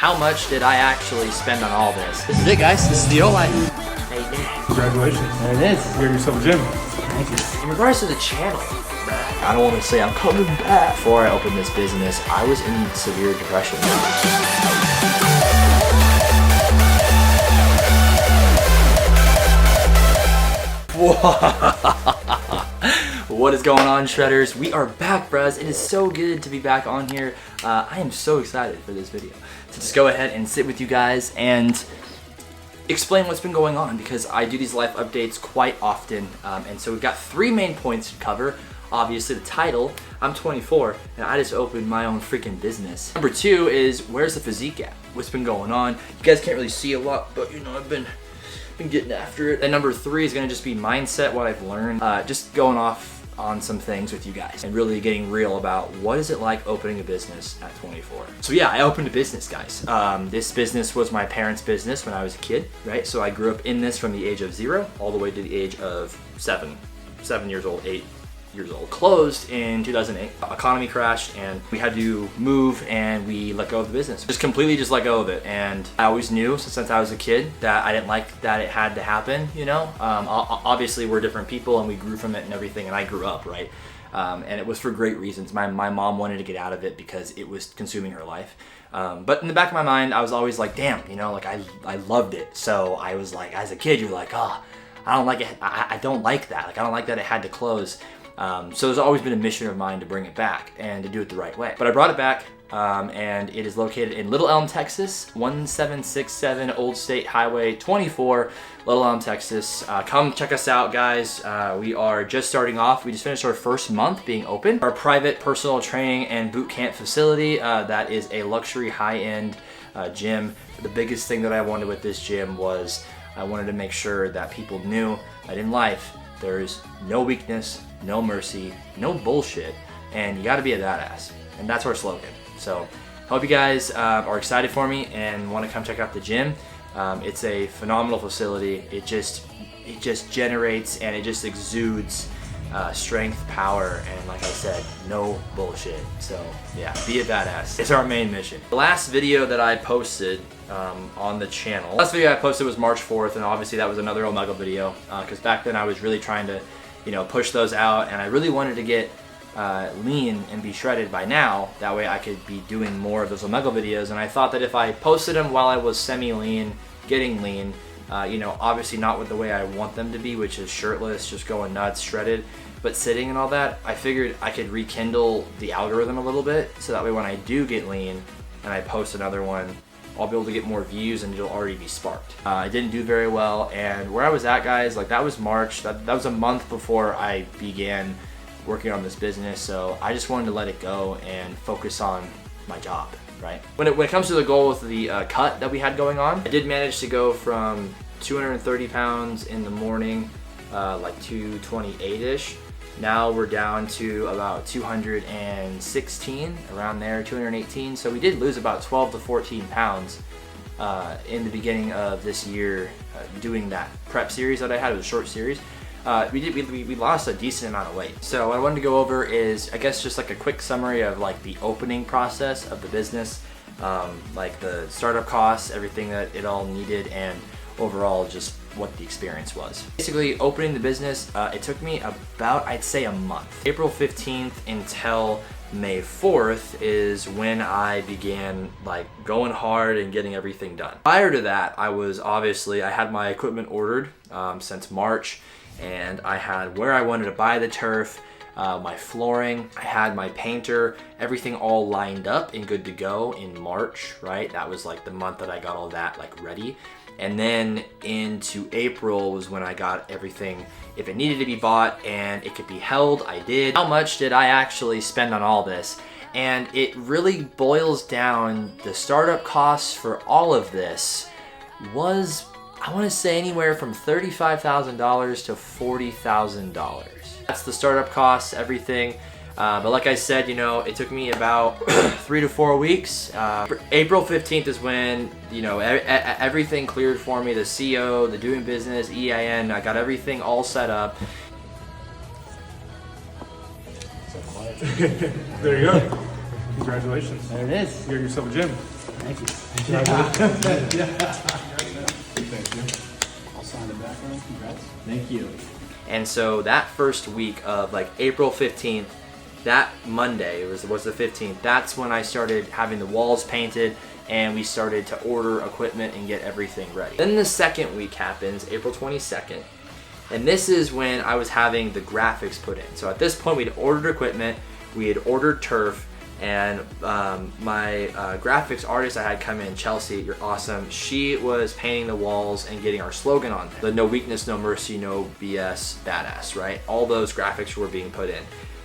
How much did I actually spend on all this? This is it, guys. This is the O-line. Congratulations. There it is. You got yourself a gym. Thank you. In regards to the channel, I don't want to say I'm coming back. Before I opened this business, I was in severe depression. What is going on, Shredders? We are back, bros. It is so good to be back on here. I am so excited for this video to just go ahead and sit with you guys and explain what's been going on, because I do these life updates quite often, and so we've got three main points to cover. Obviously the title, I'm 24 and I just opened my own freaking business. Number two is, where's the physique at? What's been going on? You guys can't really see a lot, but you know, I've been getting after it. And number three is gonna just be mindset, what I've learned, just going off on some things with you guys and really getting real about what is it like opening a business at 24. So yeah, I opened a business, guys. This business was my parents' business when I was a kid, right? So I grew up in this from the age of 0 all the way to the age of 7 years old, 8 years old. Closed in 2008. Economy crashed and we had to move and we let go of the business. Just completely just let go of it. And I always knew since I was a kid that I didn't like that it had to happen, you know? Obviously we're different people and we grew from it and everything, and I grew up, right? And it was for great reasons. My mom wanted to get out of it because it was consuming her life. But in the back of my mind, I was always like, damn, you know, like I loved it. So I was like, as a kid, you're like, oh, I don't like it. I don't like that. Like, I don't like that it had to close. So there's always been a mission of mine to bring it back and to do it the right way. But I brought it back, and it is located in Little Elm, Texas, 1767 Old State Highway 24, Little Elm, Texas. Come check us out, guys. We are just starting off. We just finished our first month being open. Our private personal training and boot camp facility, that is a luxury high-end gym. The biggest thing that I wanted with this gym was I wanted to make sure that people knew that in life, there's no weakness, no mercy, no bullshit, and you gotta be a badass. And that's our slogan. So hope you guys are excited for me and want to come check out the gym. It's a phenomenal facility. It just generates and it just exudes strength, power, and like I said, no bullshit. So yeah, be a badass. It's our main mission. The last video that I posted on the channel, last video I posted was March 4th, and obviously that was another Omega video, because back then I was really trying to, you know, push those out, and I really wanted to get lean and be shredded by now. That way I could be doing more of those Omega videos, and I thought that if I posted them while I was semi-lean, getting lean, you know, obviously not with the way I want them to be, which is shirtless, just going nuts, shredded, but sitting and all that, I figured I could rekindle the algorithm a little bit, so that way when I do get lean and I post another one, I'll be able to get more views and it'll already be sparked. I didn't do very well, and where I was at, guys, like that was March. That was a month before I began working on this business, so I just wanted to let it go and focus on my job, right? When it comes to the goal with the cut that we had going on, I did manage to go from 230 pounds in the morning, like 228-ish. Now we're down to about 216, around there, 218. So we did lose about 12 to 14 pounds in the beginning of this year doing that prep series that I had. It was a short series. We lost a decent amount of weight. So what I wanted to go over is, I guess, just like a quick summary of like the opening process of the business, like the startup costs, everything that it all needed, and overall just what the experience was. Basically, opening the business, it took me about, I'd say, a month. April 15th until May 4th is when I began like going hard and getting everything done. Prior to that, I had my equipment ordered since March, and I had where I wanted to buy the turf, my flooring, I had my painter, everything all lined up and good to go in March, right? That was like the month that I got all that like ready. And then into April was when I got everything, if it needed to be bought and it could be held, I did. How much did I actually spend on all this? And it really boils down, the startup costs for all of this was, I want to say, anywhere from $35,000 to $40,000. That's the startup costs, everything. But like I said, you know, it took me about 3 to 4 weeks. April 15th is when, you know, everything cleared for me. The CO, the doing business, EIN, I got everything all set up. There you go. Congratulations. There it is. You got yourself a gym. Thank you. Thank you. I'll sign the background. Congrats. Thank you. And so that first week of like April 15th, that Monday was the 15th, that's when I started having the walls painted and we started to order equipment and get everything ready. Then the second week happens, April 22nd, and this is when I was having the graphics put in. So at this point we'd ordered equipment, we had ordered turf, and my graphics artist I had come in, Chelsea, you're awesome, she was painting the walls and getting our slogan on there. The no weakness, no mercy, no BS, badass, right? All those graphics were being put in.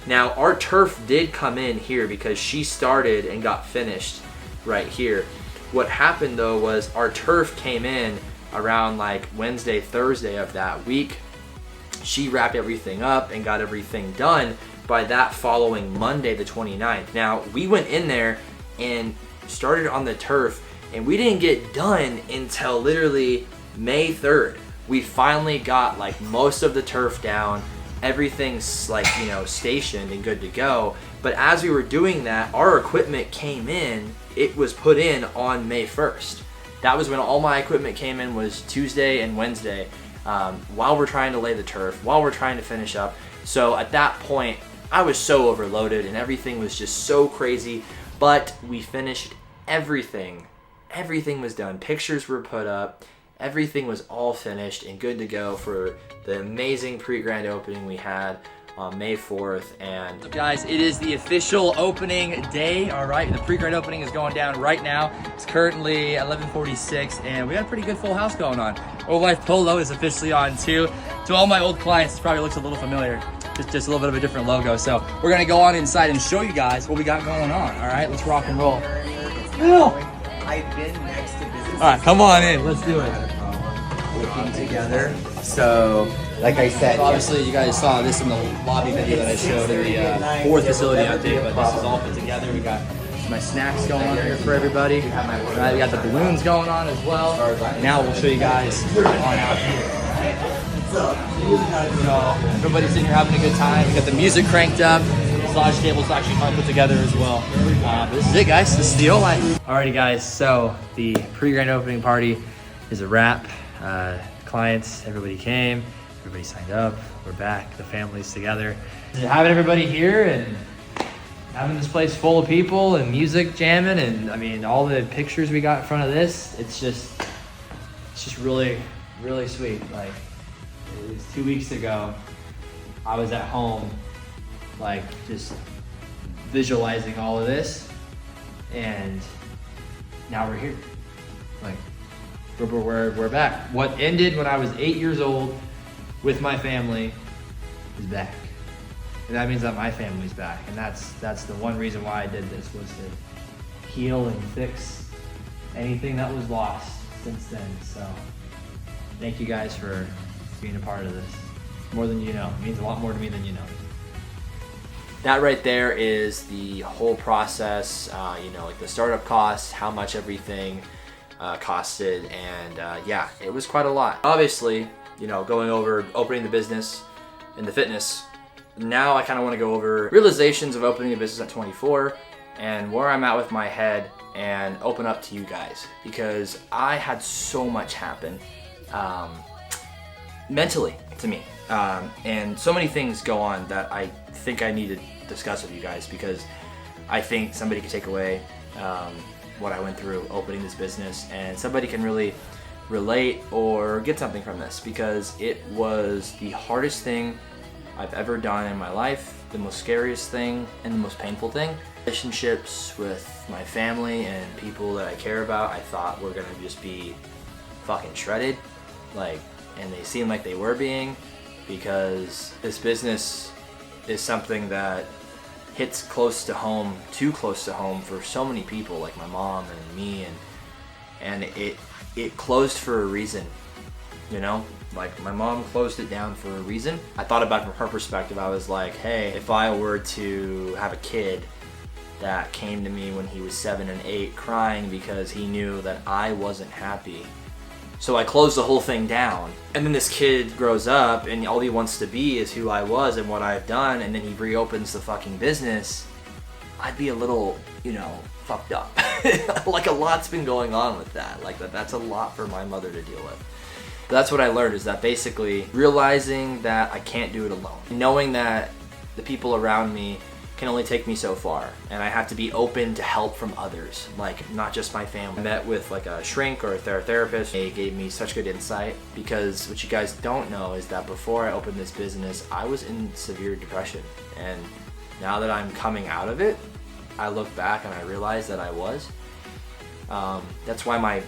Now our turf did come in here because she started and got finished right here. What happened though was our turf came in around like Wednesday, Thursday of that week. She wrapped everything up and got everything done by that following Monday, the 29th. Now we went in there and started on the turf and we didn't get done until literally May 3rd. We finally got like most of the turf down. Everything's like, you know, stationed and good to go. But as we were doing that, our equipment came in, it was put in on May 1st. That was when all my equipment came in, was Tuesday and Wednesday, while we're trying to lay the turf, while we're trying to finish up. So at that point, I was so overloaded and everything was just so crazy, but we finished everything. Everything was done. Pictures were put up. Everything was all finished and good to go for the amazing pre-grand opening we had on May 4th. And guys, it is the official opening day. All right, the pre-grand opening is going down right now. It's currently 11:46 and we got a pretty good full house going on. Old Life Polo is officially on too. To all my old clients, it probably looks a little familiar. Just a little bit of a different logo. So we're gonna go on inside and show you guys what we got going on. All right, let's rock and roll. I've been next to business. All right, come on in, let's do it. Working together. So, like I said, Obviously, you guys saw this in the lobby video that I showed in the fourth facility update, but this is all put together. We got my snacks going on here for everybody. Right, we got the balloons going on as well. Now we'll show you guys on out here. So, everybody's sitting here having a good time. We got the music cranked up. Massage table's actually fun put together as well. But this is it, guys. This is the O-line. Alrighty, guys. So the pre-grand opening party is a wrap. Clients, everybody came. Everybody signed up. We're back. The family's together. Having everybody here and having this place full of people and music jamming, and I mean all the pictures we got in front of this. It's just really, really sweet. Like, it was 2 weeks ago. I was at home, like just visualizing all of this, and now we're here. Like we're back. What ended when I was 8 years old with my family is back, and that means that my family's back, and that's the one reason why I did this, was to heal and fix anything that was lost since then. So thank you guys for being a part of this. More than you know. It means a lot more to me than you know. That right there is the whole process, you know, like the startup costs, how much everything costed, and yeah, it was quite a lot. Obviously, you know, going over opening the business and the fitness, now I kind of want to go over realizations of opening a business at 24 and where I'm at with my head, and open up to you guys, because I had so much happen mentally to me, and so many things go on that I think I need to discuss with you guys, because I think somebody could take away what I went through opening this business, and somebody can really relate or get something from this, because it was the hardest thing I've ever done in my life, the most scariest thing and the most painful thing. Relationships with my family and people that I care about, I thought were gonna just be fucking shredded, like, and they seemed like they were being, because this business is something that hits close to home, too close to home for so many people, like my mom and me, and it closed for a reason, you know? Like, my mom closed it down for a reason. I thought about it from her perspective. I was like, hey, if I were to have a kid that came to me when he was 7 and 8 crying because he knew that I wasn't happy, so I closed the whole thing down. And then this kid grows up and all he wants to be is who I was and what I've done, and then he reopens the fucking business. I'd be a little, you know, fucked up. Like a lot's been going on with that. Like that's a lot for my mother to deal with. But that's what I learned, is that basically realizing that I can't do it alone. Knowing that the people around me can only take me so far, and I have to be open to help from others, like not just my family. I met with like a shrink or a therapist. They gave me such good insight, because what you guys don't know is that before I opened this business, I was in severe depression, and now that I'm coming out of it, I look back and I realize that I was. That's why my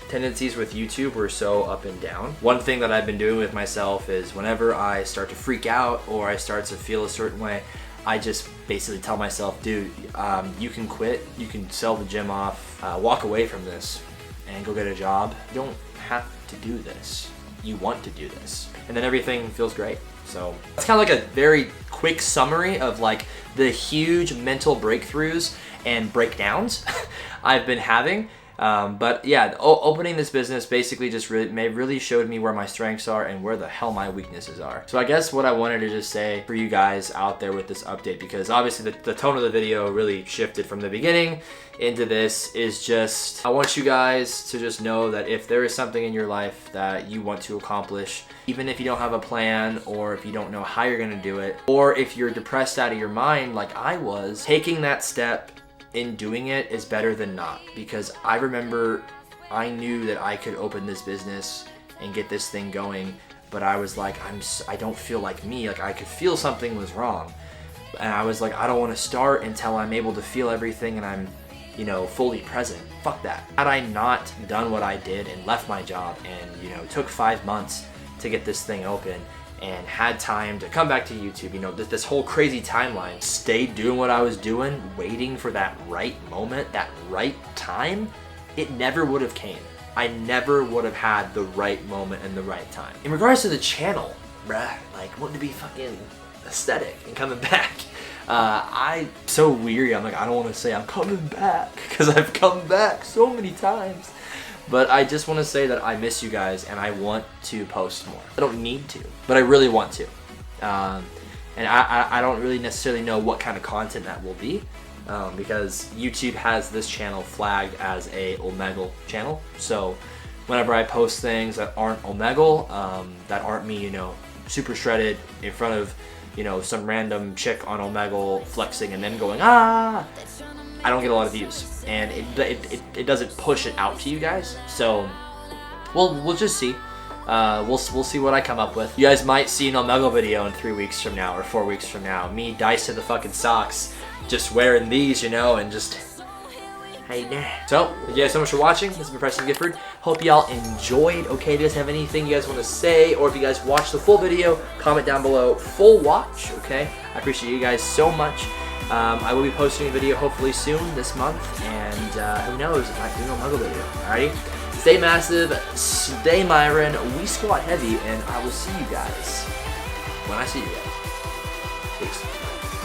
tendencies with YouTube were so up and down. One thing that I've been doing with myself is whenever I start to freak out or I start to feel a certain way, I just basically tell myself, dude, you can quit, you can sell the gym off, walk away from this and go get a job. You don't have to do this. You want to do this. And then everything feels great. So it's kind of like a very quick summary of like the huge mental breakthroughs and breakdowns I've been having. But yeah, opening this business basically just really showed me where my strengths are and where the hell my weaknesses are. So I guess what I wanted to just say for you guys out there with this update, because obviously the tone of the video really shifted from the beginning into this, is just, I want you guys to just know that if there is something in your life that you want to accomplish, even if you don't have a plan, or if you don't know how you're gonna do it, or if you're depressed out of your mind like I was, taking that step in doing it is better than not. Because I remember I knew that I could open this business and get this thing going, but I was like, I don't feel like me. Like I could feel something was wrong, and I was like, I don't want to start until I'm able to feel everything and I'm, you know, fully present. Fuck that. Had I not done what I did and left my job and, you know, took 5 months to get this thing open and had time to come back to YouTube, you know, this whole crazy timeline, stayed doing what I was doing, waiting for that right moment, that right time, it never would have came. I never would have had the right moment and the right time. In regards to the channel, bruh, like wanting to be fucking aesthetic and coming back, I'm so weary. I'm like, I don't want to say I'm coming back, because I've come back so many times. But I just want to say that I miss you guys and I want to post more. I don't need to, but I really want to. And I don't really necessarily know what kind of content that will be, because YouTube has this channel flagged as a Omegle channel. So whenever I post things that aren't Omegle, that aren't me, you know, super shredded in front of, you know, some random chick on Omegle flexing and then going, ah, I don't get a lot of views, and it doesn't push it out to you guys. So we'll just see. We'll see what I come up with. You guys might see an Omegle video in 3 weeks from now or 4 weeks from now. Me diced to the fucking socks, just wearing these, you know, and just hey there. So thank you guys so much for watching. This has been Preston Gifford. Hope y'all enjoyed. Okay, if you guys have anything you guys want to say, or if you guys watched the full video, comment down below. Full watch, okay? I appreciate you guys so much. I will be posting a video hopefully soon this month, and who knows, I might do an Omegle video. Alrighty? Stay massive, stay Myron, we squat heavy, and I will see you guys when I see you guys. Peace.